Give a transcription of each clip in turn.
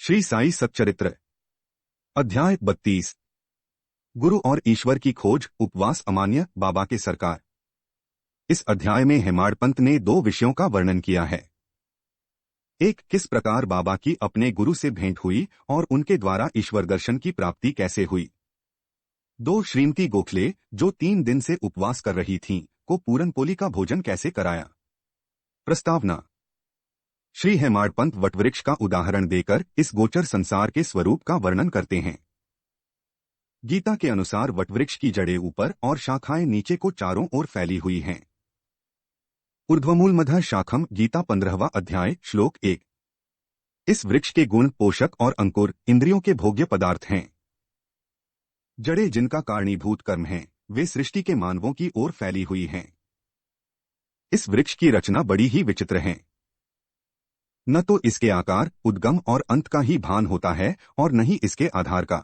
श्री साई सच्चरित्र अध्याय 32 गुरु और ईश्वर की खोज उपवास अमान्य बाबा के सरकार। इस अध्याय में हेमाडपंत ने दो विषयों का वर्णन किया है। एक, किस प्रकार बाबा की अपने गुरु से भेंट हुई और उनके द्वारा ईश्वर दर्शन की प्राप्ति कैसे हुई। दो, श्रीमती गोखले जो 3 दिन से उपवास कर रही थीं, को पूरनपोली का भोजन कैसे कराया। प्रस्तावना। श्री हेमाडपंत वटवृक्ष का उदाहरण देकर इस गोचर संसार के स्वरूप का वर्णन करते हैं। गीता के अनुसार वटवृक्ष की जड़ें ऊपर और शाखाएं नीचे को चारों ओर फैली हुई हैं। ऊर्ध्वमूलमधः शाखम गीता 15वां अध्याय श्लोक 1। इस वृक्ष के गुण पोषक और अंकुर इंद्रियों के भोग्य पदार्थ हैं। जड़ें जिनका कारणीभूत कर्म है वे सृष्टि के मानवों की ओर फैली हुई हैं। इस वृक्ष की रचना बड़ी ही विचित्र है। न तो इसके आकार, उद्गम और अंत का ही भान होता है और न ही इसके आधार का।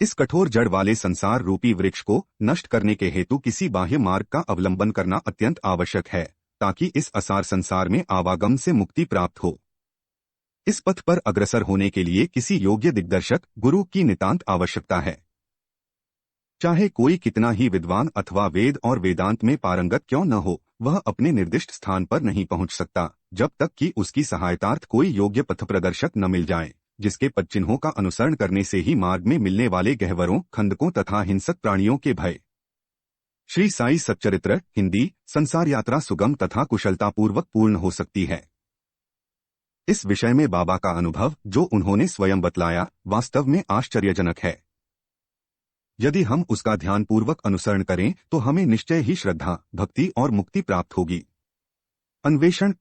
इस कठोर जड़ वाले संसार रूपी वृक्ष को नष्ट करने के हेतु किसी बाह्य मार्ग का अवलंबन करना अत्यंत आवश्यक है, ताकि इस असार संसार में आवागम से मुक्ति प्राप्त हो। इस पथ पर अग्रसर होने के लिए किसी योग्य दिग्दर्शक गुरु की नितांत आवश्यकता है। चाहे कोई कितना ही विद्वान अथवा वेद और वेदांत में पारंगत क्यों न हो, वह अपने निर्दिष्ट स्थान पर नहीं पहुंच सकता जब तक कि उसकी सहायतार्थ कोई योग्य पथ प्रदर्शक न मिल जाए, जिसके पदचिन्हों का अनुसरण करने से ही मार्ग में मिलने वाले गहवरों, खंदकों तथा हिंसक प्राणियों के भय। श्री साई सच्चरित्र हिंदी संसार यात्रा सुगम तथा कुशलतापूर्वक पूर्ण हो सकती है। इस विषय में बाबा का अनुभव जो उन्होंने स्वयं बतलाया वास्तव में आश्चर्यजनक है। यदि हम उसका ध्यानपूर्वक अनुसरण करें तो हमें निश्चय ही श्रद्धा, भक्ति और मुक्ति प्राप्त होगी। अन्वेषण।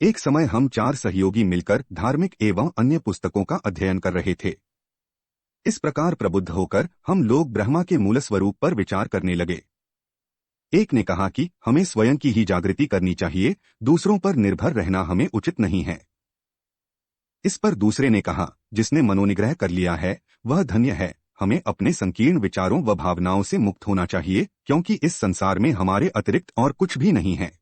एक समय हम 4 सहयोगी मिलकर धार्मिक एवं अन्य पुस्तकों का अध्ययन कर रहे थे। इस प्रकार प्रबुद्ध होकर हम लोग ब्रह्मा के मूल स्वरूप पर विचार करने लगे। एक ने कहा कि हमें स्वयं की ही जागृति करनी चाहिए, दूसरों पर निर्भर रहना हमें उचित नहीं है। इस पर दूसरे ने कहा, जिसने मनोनिग्रह कर लिया है वह धन्य है, हमें अपने संकीर्ण विचारों व भावनाओं से मुक्त होना चाहिए, क्योंकि इस संसार में हमारे अतिरिक्त और कुछ भी नहीं है।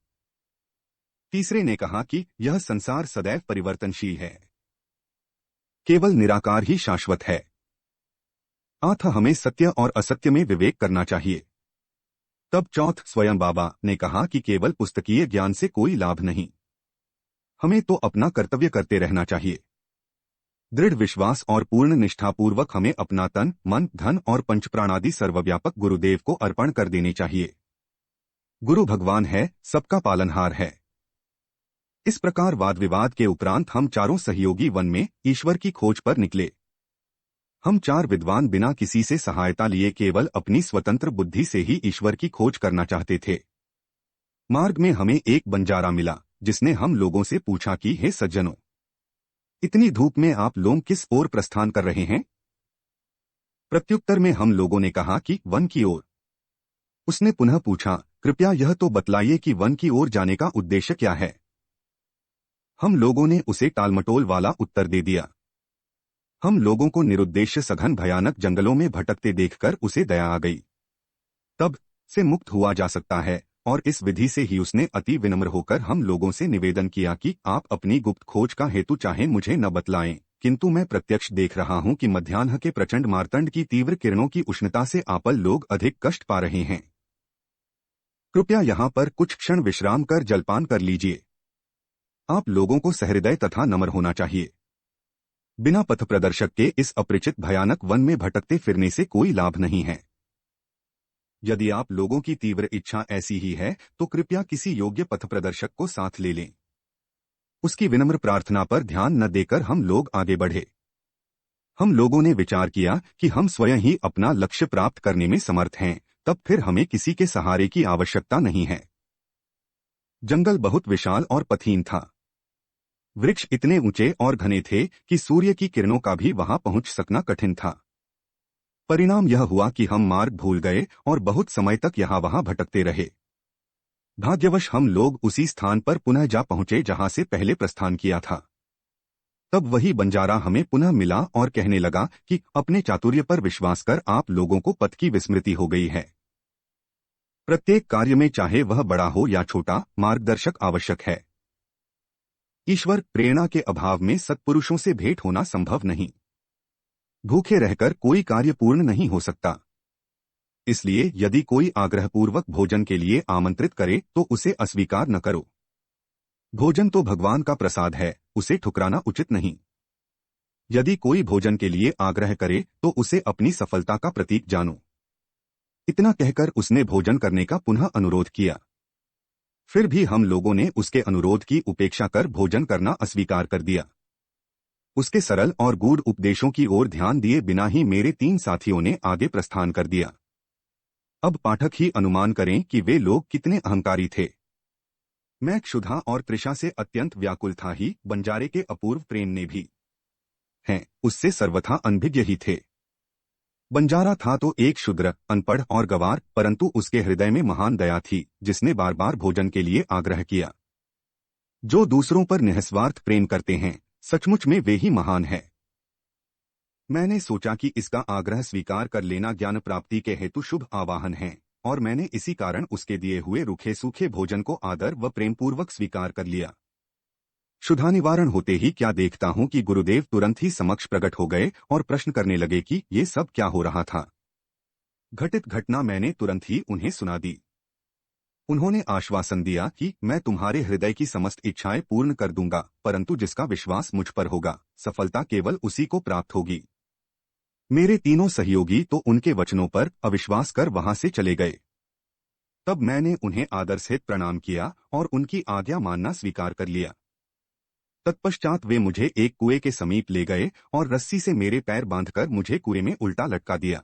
तीसरे ने कहा कि यह संसार सदैव परिवर्तनशील है, केवल निराकार ही शाश्वत है, अतः हमें सत्य और असत्य में विवेक करना चाहिए। तब चौथ स्वयं बाबा ने कहा कि केवल पुस्तकीय ज्ञान से कोई लाभ नहीं, हमें तो अपना कर्तव्य करते रहना चाहिए। दृढ़ विश्वास और पूर्ण निष्ठापूर्वक हमें अपना तन, मन, धन और पंचप्राणादि सर्वव्यापक गुरुदेव को अर्पण कर देने चाहिए। गुरु भगवान है, सबका पालनहार है। इस प्रकार वाद विवाद के उपरांत हम चारों सहयोगी वन में ईश्वर की खोज पर निकले। हम 4 विद्वान बिना किसी से सहायता लिए केवल अपनी स्वतंत्र बुद्धि से ही ईश्वर की खोज करना चाहते थे। मार्ग में हमें एक बंजारा मिला, जिसने हम लोगों से पूछा कि हे सज्जनों, इतनी धूप में आप लोग किस ओर प्रस्थान कर रहे हैं। प्रत्युत्तर में हम लोगों ने कहा कि वन की ओर। उसने पुनः पूछा, कृपया यह तो बतलाइए कि वन की ओर जाने का उद्देश्य क्या है। हम लोगों ने उसे टालमटोल वाला उत्तर दे दिया। हम लोगों को निरुद्देश्य सघन भयानक जंगलों में भटकते देखकर उसे दया आ गई। तब से मुक्त हुआ जा सकता है, और इस विधि से ही उसने अति विनम्र होकर हम लोगों से निवेदन किया कि आप अपनी गुप्त खोज का हेतु चाहे मुझे न बतलाएं, किंतु मैं प्रत्यक्ष देख रहा हूं कि मध्याह्न के प्रचंड मार्तंड की तीव्र किरणों की उष्णता से आपल लोग अधिक कष्ट पा रहे हैं। कृपया यहाँ पर कुछ क्षण विश्राम कर जलपान कर लीजिए। आप लोगों को सहृदय तथा नम्र होना चाहिए। बिना पथ प्रदर्शक के इस अपरिचित भयानक वन में भटकते फिरने से कोई लाभ नहीं है। यदि आप लोगों की तीव्र इच्छा ऐसी ही है तो कृपया किसी योग्य पथ प्रदर्शक को साथ ले लें। उसकी विनम्र प्रार्थना पर ध्यान न देकर हम लोग आगे बढ़े। हम लोगों ने विचार किया कि हम स्वयं ही अपना लक्ष्य प्राप्त करने में समर्थ हैं, तब फिर हमें किसी के सहारे की आवश्यकता नहीं है। जंगल बहुत विशाल और पथहीन था। वृक्ष इतने ऊंचे और घने थे कि सूर्य की किरणों का भी वहां पहुंच सकना कठिन था। परिणाम यह हुआ कि हम मार्ग भूल गए और बहुत समय तक यहाँ वहां भटकते रहे। भाग्यवश हम लोग उसी स्थान पर पुनः जा पहुंचे जहां से पहले प्रस्थान किया था। तब वही बंजारा हमें पुनः मिला और कहने लगा कि अपने चातुर्य पर विश्वास कर आप लोगों को पथ की विस्मृति हो गई है। प्रत्येक कार्य में चाहे वह बड़ा हो या छोटा, मार्गदर्शक आवश्यक है। ईश्वर प्रेरणा के अभाव में सत्पुरुषों से भेंट होना संभव नहीं। भूखे रहकर कोई कार्य पूर्ण नहीं हो सकता। इसलिए यदि कोई आग्रहपूर्वक भोजन के लिए आमंत्रित करे तो उसे अस्वीकार न करो। भोजन तो भगवान का प्रसाद है, उसे ठुकराना उचित नहीं। यदि कोई भोजन के लिए आग्रह करे तो उसे अपनी सफलता का प्रतीक जानो। इतना कहकर उसने भोजन करने का पुनः अनुरोध किया। फिर भी हम लोगों ने उसके अनुरोध की उपेक्षा कर भोजन करना अस्वीकार कर दिया। उसके सरल और गूढ़ उपदेशों की ओर ध्यान दिए बिना ही मेरे 3 साथियों ने आगे प्रस्थान कर दिया। अब पाठक ही अनुमान करें कि वे लोग कितने अहंकारी थे। मैं क्षुधा और तृषा से अत्यंत व्याकुल था ही बंजारे के अपूर्व प्रेम ने भी हैं उससे सर्वथा अनभिज्ञ ही थे। बंजारा था तो एक शूद्र, अनपढ़ और गवार, परंतु उसके हृदय में महान दया थी, जिसने बार बार भोजन के लिए आग्रह किया। जो दूसरों पर निस्वार्थ प्रेम करते हैं, सचमुच में वे ही महान हैं। मैंने सोचा कि इसका आग्रह स्वीकार कर लेना ज्ञान प्राप्ति के हेतु शुभ आवाहन है, और मैंने इसी कारण उसके दिए हुए रूखे सूखे भोजन को आदर व प्रेमपूर्वक स्वीकार कर लिया। क्षुधा निवारण होते ही क्या देखता हूं कि गुरुदेव तुरंत ही समक्ष प्रकट हो गए और प्रश्न करने लगे कि ये सब क्या हो रहा था। घटित घटना मैंने तुरंत ही उन्हें सुना दी। उन्होंने आश्वासन दिया कि मैं तुम्हारे हृदय की समस्त इच्छाएं पूर्ण कर दूंगा, परंतु जिसका विश्वास मुझ पर होगा, सफलता केवल उसी को प्राप्त होगी। मेरे तीनों सहयोगी तो उनके वचनों पर अविश्वास कर वहां से चले गए। तब मैंने उन्हें आदर सहित प्रणाम किया और उनकी आज्ञा मानना स्वीकार कर लिया। तत्पश्चात वे मुझे एक कुएं के समीप ले गए और रस्सी से मेरे पैर बांधकर मुझे कुएं में उल्टा लटका दिया।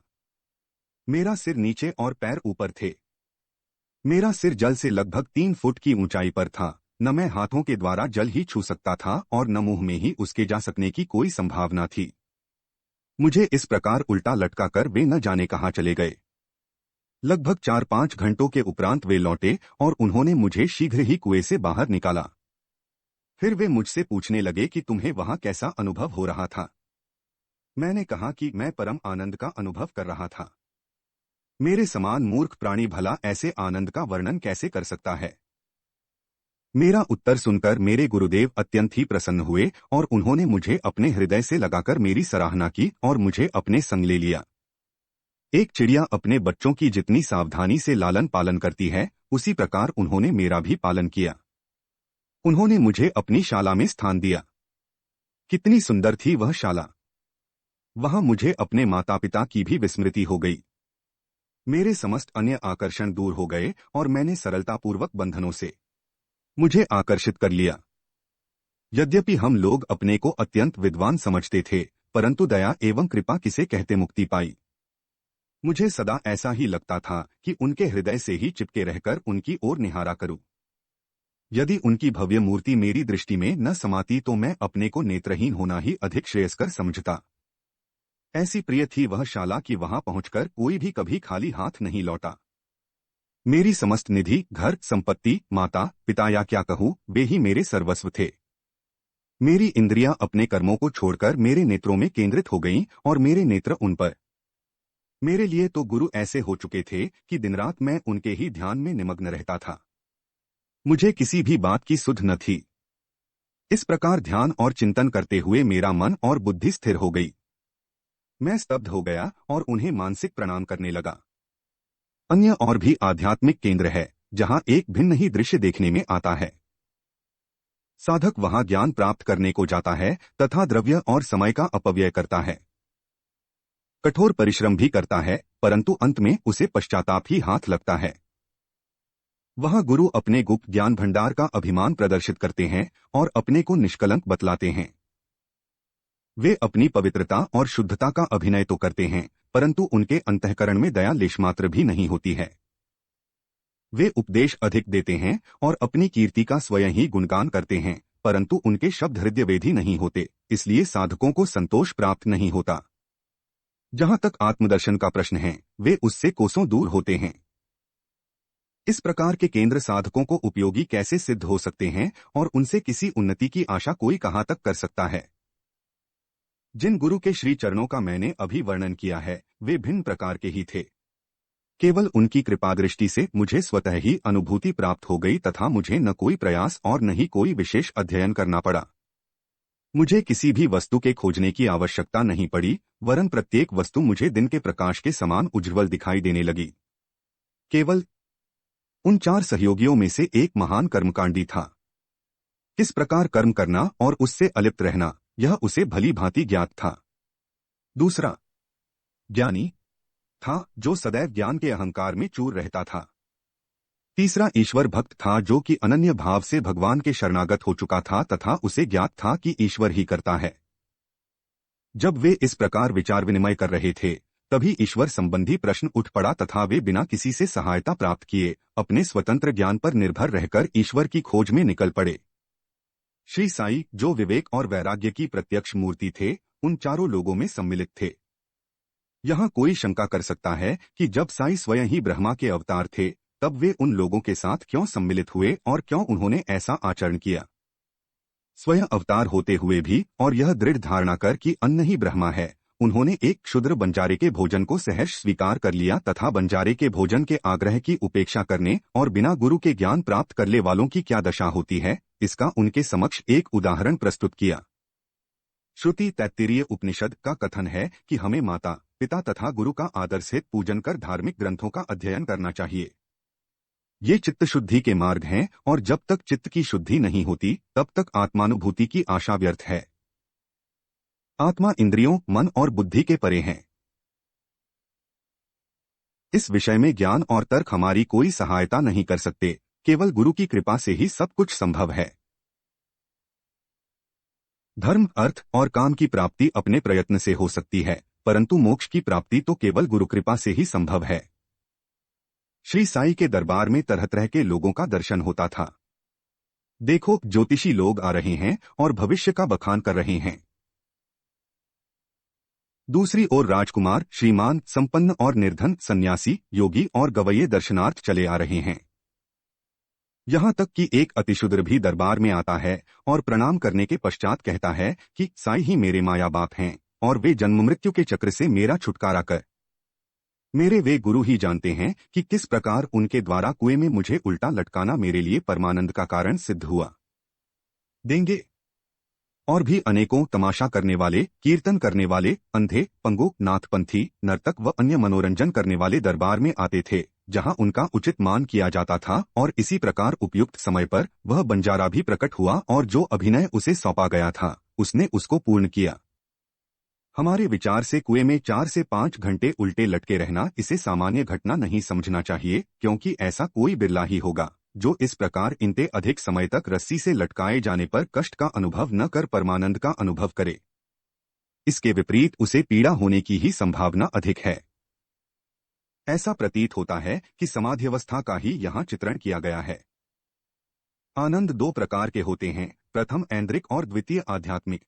मेरा सिर नीचे और पैर ऊपर थे। मेरा सिर जल से लगभग 3 फुट की ऊंचाई पर था। न मैं हाथों के द्वारा जल ही छू सकता था और न मुंह में ही उसके जा सकने की कोई संभावना थी। मुझे इस प्रकार उल्टा लटका कर वे न जाने कहाँ चले गए। लगभग 4-5 घंटों के उपरांत वे लौटे और उन्होंने मुझे शीघ्र ही कुएं से बाहर निकाला। फिर वे मुझसे पूछने लगे कि तुम्हें वहां कैसा अनुभव हो रहा था। मैंने कहा कि मैं परम आनंद का अनुभव कर रहा था। मेरे समान मूर्ख प्राणी भला ऐसे आनंद का वर्णन कैसे कर सकता है। मेरा उत्तर सुनकर मेरे गुरुदेव अत्यंत ही प्रसन्न हुए और उन्होंने मुझे अपने हृदय से लगाकर मेरी सराहना की और मुझे अपने संग ले लिया। एक चिड़िया अपने बच्चों की जितनी सावधानी से लालन पालन करती है, उसी प्रकार उन्होंने मेरा भी पालन किया। उन्होंने मुझे अपनी शाला में स्थान दिया। कितनी सुंदर थी वह शाला। वहां मुझे अपने माता पिता की भी विस्मृति हो गई। मेरे समस्त अन्य आकर्षण दूर हो गए और मैंने सरलतापूर्वक बंधनों से मुझे आकर्षित कर लिया। यद्यपि हम लोग अपने को अत्यंत विद्वान समझते थे, परंतु दया एवं कृपा किसे कहते मुक्ति पाई। मुझे सदा ऐसा ही लगता था कि उनके हृदय से ही चिपके रहकर उनकी ओर निहारा करूं। यदि उनकी भव्य मूर्ति मेरी दृष्टि में न समाती तो मैं अपने को नेत्रहीन होना ही अधिक श्रेयस्कर समझता। ऐसी प्रिय थी वह शाला कि वहां पहुंचकर कोई भी कभी खाली हाथ नहीं लौटा। मेरी समस्त निधि, घर, संपत्ति, माता पिता या क्या कहूं, वे ही मेरे सर्वस्व थे। मेरी इंद्रियां अपने कर्मों को छोड़कर मेरे नेत्रों में केंद्रित हो गईं और मेरे नेत्र उन पर। मेरे लिए तो गुरु ऐसे हो चुके थे कि दिन रात मैं उनके ही ध्यान में निमग्न रहता था। मुझे किसी भी बात की सुध न थी। इस प्रकार ध्यान और चिंतन करते हुए मेरा मन और बुद्धि स्थिर हो गई। मैं स्तब्ध हो गया और उन्हें मानसिक प्रणाम करने लगा। अन्य और भी आध्यात्मिक केंद्र है जहां एक भिन्न ही दृश्य देखने में आता है। साधक वहां ज्ञान प्राप्त करने को जाता है तथा द्रव्य और समय का अपव्यय करता है। कठोर परिश्रम भी करता है, परंतु अंत में उसे पश्चाताप ही हाथ लगता है। वहां गुरु अपने गुप्त ज्ञान भंडार का अभिमान प्रदर्शित करते हैं और अपने को निष्कलंक बतलाते हैं। वे अपनी पवित्रता और शुद्धता का अभिनय तो करते हैं, परंतु उनके अंतःकरण में दया लेशमात्र भी नहीं होती है। वे उपदेश अधिक देते हैं और अपनी कीर्ति का स्वयं ही गुणगान करते हैं, परंतु उनके शब्द हृदयवेधी नहीं होते, इसलिए साधकों को संतोष प्राप्त नहीं होता। जहां तक आत्मदर्शन का प्रश्न है, वे उससे कोसों दूर होते हैं। इस प्रकार के केंद्र साधकों को उपयोगी कैसे सिद्ध हो सकते हैं और उनसे किसी उन्नति की आशा कोई कहां तक कर सकता है। जिन गुरु के श्री चरणों का मैंने अभी वर्णन किया है, वे भिन्न प्रकार के ही थे। केवल उनकी कृपादृष्टि से मुझे स्वतः ही अनुभूति प्राप्त हो गई तथा मुझे न कोई प्रयास और न ही कोई विशेष अध्ययन करना पड़ा। मुझे किसी भी वस्तु के खोजने की आवश्यकता नहीं पड़ी, वरन प्रत्येक वस्तु मुझे दिन के प्रकाश के समान उज्ज्वल दिखाई देने लगी। केवल उन 4 सहयोगियों में से एक महान कर्मकांडी था। किस प्रकार कर्म करना और उससे अलिप्त रहना, यह उसे भली भांति ज्ञात था। दूसरा ज्ञानी था, जो सदैव ज्ञान के अहंकार में चूर रहता था। तीसरा ईश्वर भक्त था, जो कि अनन्य भाव से भगवान के शरणागत हो चुका था तथा उसे ज्ञात था कि ईश्वर ही करता है। जब वे इस प्रकार विचार विनिमय कर रहे थे, तभी ईश्वर संबंधी प्रश्न उठ पड़ा तथा वे बिना किसी से सहायता प्राप्त किए अपने स्वतंत्र ज्ञान पर निर्भर रहकर ईश्वर की खोज में निकल पड़े। श्री साई, जो विवेक और वैराग्य की प्रत्यक्ष मूर्ति थे, उन चारों लोगों में सम्मिलित थे। यहाँ कोई शंका कर सकता है कि जब साई स्वयं ही ब्रह्मा के अवतार थे, तब वे उन लोगों के साथ क्यों सम्मिलित हुए और क्यों उन्होंने ऐसा आचरण किया। स्वयं अवतार होते हुए भी और यह दृढ़ धारणा कर कि अन्न ही ब्रह्मा है, उन्होंने एक क्षुद्र बंजारे के भोजन को सहर्ष स्वीकार कर लिया तथा बंजारे के भोजन के आग्रह की उपेक्षा करने और बिना गुरु के ज्ञान प्राप्त करने वालों की क्या दशा होती है, इसका उनके समक्ष एक उदाहरण प्रस्तुत किया। श्रुति तैत्तिरीय उपनिषद का कथन है कि हमें माता पिता तथा गुरु का आदर सहित पूजन कर धार्मिक ग्रंथों का अध्ययन करना चाहिए। ये चित्त शुद्धि के मार्ग हैं और जब तक चित्त की शुद्धि नहीं होती तब तक आत्मानुभूति की आशा व्यर्थ है। आत्मा इंद्रियों, मन और बुद्धि के परे है। इस विषय में ज्ञान और तर्क हमारी कोई सहायता नहीं कर सकते, केवल गुरु की कृपा से ही सब कुछ संभव है। धर्म, अर्थ और काम की प्राप्ति अपने प्रयत्न से हो सकती है, परंतु मोक्ष की प्राप्ति तो केवल गुरु कृपा से ही संभव है। श्री साई के दरबार में तरह तरह के लोगों का दर्शन होता था। देखो, ज्योतिषी लोग आ रहे हैं और भविष्य का बखान कर रहे हैं। दूसरी ओर राजकुमार, श्रीमान, संपन्न और निर्धन, सन्यासी, योगी और गवैये दर्शनार्थ चले आ रहे हैं। यहाँ तक कि एक अतिशूद्र भी दरबार में आता है और प्रणाम करने के पश्चात कहता है कि साई ही मेरे माया बाप हैं और वे जन्म मृत्यु के चक्र से मेरा छुटकारा कर। मेरे वे गुरु ही जानते हैं कि किस प्रकार उनके द्वारा कुएं में मुझे उल्टा लटकाना मेरे लिए परमानंद का कारण सिद्ध हुआ। देंगे। और भी अनेकों तमाशा करने वाले, कीर्तन करने वाले, अंधे, पंगु, नाथपंथी, नर्तक व अन्य मनोरंजन करने वाले दरबार में आते थे, जहां उनका उचित मान किया जाता था और इसी प्रकार उपयुक्त समय पर वह बंजारा भी प्रकट हुआ और जो अभिनय उसे सौंपा गया था, उसने उसको पूर्ण किया। हमारे विचार से कुएं में 4 से 5 घंटे उल्टे लटके रहना इसे सामान्य घटना नहीं समझना चाहिए, क्योंकि ऐसा कोई बिरला ही होगा जो इस प्रकार इनते अधिक समय तक रस्सी से लटकाए जाने पर कष्ट का अनुभव न कर परमानंद का अनुभव करे। इसके विपरीत उसे पीड़ा होने की ही संभावना अधिक है। ऐसा प्रतीत होता है कि समाध्यवस्था का ही यहाँ चित्रण किया गया है। आनंद 2 प्रकार के होते हैं, प्रथम ऐन्द्रिक और द्वितीय आध्यात्मिक।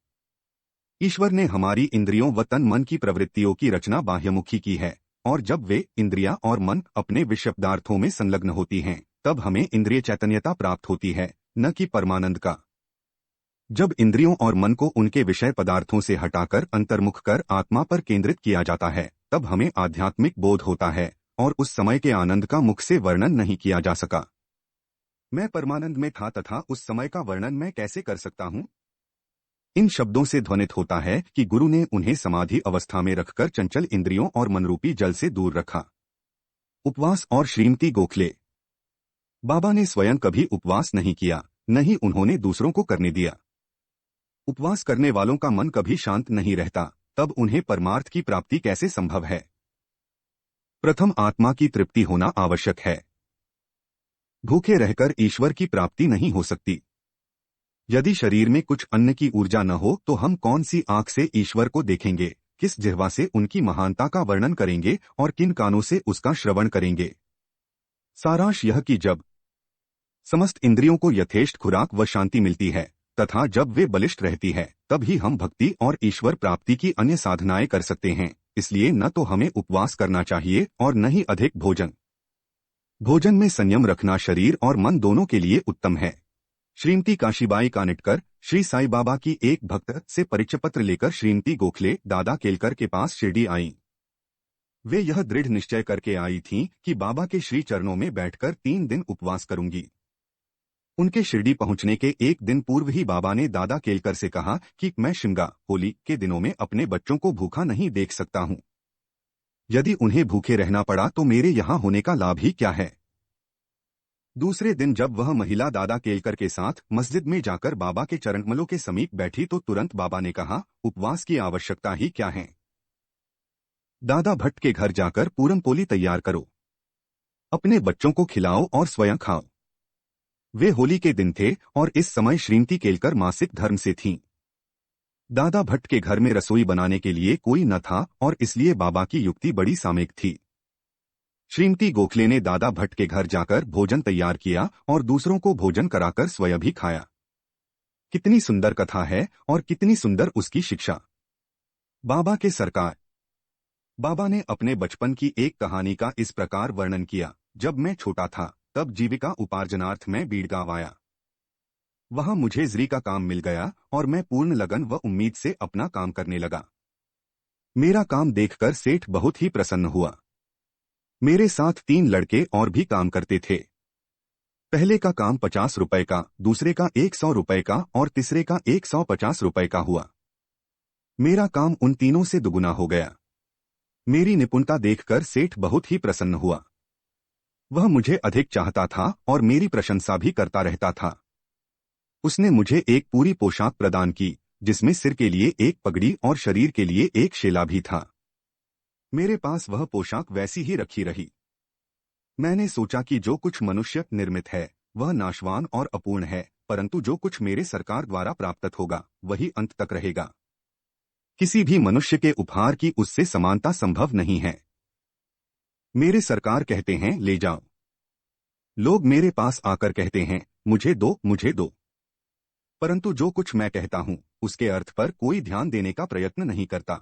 ईश्वर ने हमारी इंद्रियों व तन मन की प्रवृत्तियों की रचना बाह्यमुखी की है, और जब वे इंद्रियां और मन अपने विषय पदार्थों में संलग्न होती हैं, तब हमें इंद्रिय चैतन्यता प्राप्त होती है, न कि परमानंद का। जब इंद्रियों और मन को उनके विषय पदार्थों से हटाकर अंतर्मुख कर आत्मा पर केंद्रित किया जाता है, तब हमें आध्यात्मिक बोध होता है, और उस समय के आनंद का मुख से वर्णन नहीं किया जा सका। मैं परमानंद में था तथा उस समय का वर्णन मैं कैसे कर सकता हूँ? इन शब्दों से ध्वनित होता है कि गुरु ने उन्हें समाधि अवस्था में रखकर चंचल इंद्रियों और मनरूपी जल से दूर रखा। उपवास और श्रीमती गोखले। बाबा ने स्वयं कभी उपवास नहीं किया, न ही उन्होंने दूसरों को करने दिया। उपवास करने वालों का मन कभी शांत नहीं रहता, तब उन्हें परमार्थ की प्राप्ति कैसे संभव है? प्रथम आत्मा की तृप्ति होना आवश्यक है। भूखे रहकर ईश्वर की प्राप्ति नहीं हो सकती। यदि शरीर में कुछ अन्न की ऊर्जा न हो तो हम कौन सी आंख से ईश्वर को देखेंगे, किस जिह्वा से उनकी महानता का वर्णन करेंगे और किन कानों से उसका श्रवण करेंगे? सारांश यह कि जब समस्त इंद्रियों को यथेष्ट खुराक व शांति मिलती है तथा जब वे बलिष्ठ रहती है, तब ही हम भक्ति और ईश्वर प्राप्ति की अन्य साधनाएं कर सकते हैं। इसलिए न तो हमें उपवास करना चाहिए और न ही अधिक भोजन। भोजन में संयम रखना शरीर और मन दोनों के लिए उत्तम है। श्रीमती काशीबाई कानिटकर श्री साई बाबा की एक भक्त से परिचय पत्र लेकर श्रीमती गोखले दादा केलकर के पास शिरडी आईं। वे यह दृढ़ निश्चय करके आई थीं कि बाबा के श्री चरणों में बैठकर 3 दिन उपवास करूंगी। उनके शिरडी पहुंचने के एक दिन पूर्व ही बाबा ने दादा केलकर से कहा कि मैं शिमगा होली के दिनों में अपने बच्चों को भूखा नहीं देख सकता हूं। यदि उन्हें भूखे रहना पड़ा तो मेरे यहां होने का लाभ ही क्या है। दूसरे दिन जब वह महिला दादा केलकर के साथ मस्जिद में जाकर बाबा के चरणकमलों के समीप बैठी तो तुरंत बाबा ने कहा, उपवास की आवश्यकता ही क्या है। दादा भट्ट के घर जाकर पूरन पोली तैयार करो, अपने बच्चों को खिलाओ और स्वयं खाओ। वे होली के दिन थे और इस समय श्रीमती केलकर मासिक धर्म से थीं। दादा भट्ट के घर में रसोई बनाने के लिए कोई न था और इसलिए बाबा की युक्ति बड़ी सामयिक थी। श्रीमती गोखले ने दादा भट्ट के घर जाकर भोजन तैयार किया और दूसरों को भोजन कराकर स्वयं भी खाया। कितनी सुंदर कथा है और कितनी सुंदर उसकी शिक्षा। बाबा के सरकार। बाबा ने अपने बचपन की एक कहानी का इस प्रकार वर्णन किया। जब मैं छोटा था तब जीविका उपार्जनार्थ में बीड़गांव आया। वहां मुझे जरी का काम मिल गया और मैं पूर्ण लगन व उम्मीद से अपना काम करने लगा। मेरा काम देखकर सेठ बहुत ही प्रसन्न हुआ। मेरे साथ 3 लड़के और भी काम करते थे। पहले का काम 50 रुपए का, दूसरे का 100 रुपए का और तीसरे का 150 रुपए का हुआ। मेरा काम उन तीनों से दुगुना हो गया। मेरी निपुणता देखकर सेठ बहुत ही प्रसन्न हुआ। वह मुझे अधिक चाहता था और मेरी प्रशंसा भी करता रहता था। उसने मुझे एक पूरी पोशाक प्रदान की, जिसमें सिर के लिए एक पगड़ी और शरीर के लिए एक शेला भी था। मेरे पास वह पोशाक वैसी ही रखी रही। मैंने सोचा कि जो कुछ मनुष्य निर्मित है वह नाशवान और अपूर्ण है, परंतु जो कुछ मेरे सरकार द्वारा प्राप्त होगा वही अंत तक रहेगा। किसी भी मनुष्य के उपहार की उससे समानता संभव नहीं है। मेरे सरकार कहते हैं ले जाओ। लोग मेरे पास आकर कहते हैं मुझे दो, मुझे दो। परंतु जो कुछ मैं कहता हूं उसके अर्थ पर कोई ध्यान देने का प्रयत्न नहीं करता।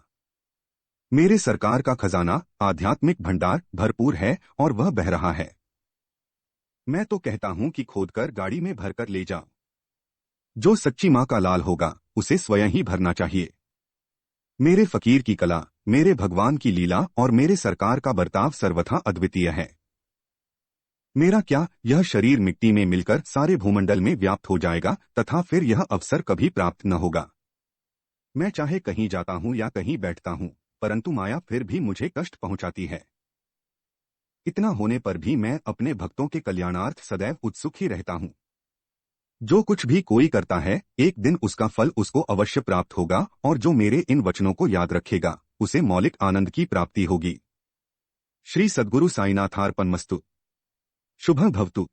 मेरे सरकार का खजाना आध्यात्मिक भंडार भरपूर है और वह बह रहा है। मैं तो कहता हूं कि खोदकर गाड़ी में भरकर ले जाओ। जो सच्ची मां का लाल होगा उसे स्वयं ही भरना चाहिए। मेरे फकीर की कला, मेरे भगवान की लीला और मेरे सरकार का बर्ताव सर्वथा अद्वितीय है। मेरा क्या, यह शरीर मिट्टी में मिलकर सारे भूमंडल में व्याप्त हो जाएगा तथा फिर यह अवसर कभी प्राप्त न होगा। मैं चाहे कहीं जाता हूं या कहीं बैठता हूं, परंतु माया फिर भी मुझे कष्ट पहुंचाती है। इतना होने पर भी मैं अपने भक्तों के कल्याणार्थ सदैव उत्सुक ही रहता हूं। जो कुछ भी कोई करता है एक दिन उसका फल उसको अवश्य प्राप्त होगा और जो मेरे इन वचनों को याद रखेगा उसे मौलिक आनंद की प्राप्ति होगी। श्री सद्गुरु साईनाथार्पणमस्तु। शुभं भवतु।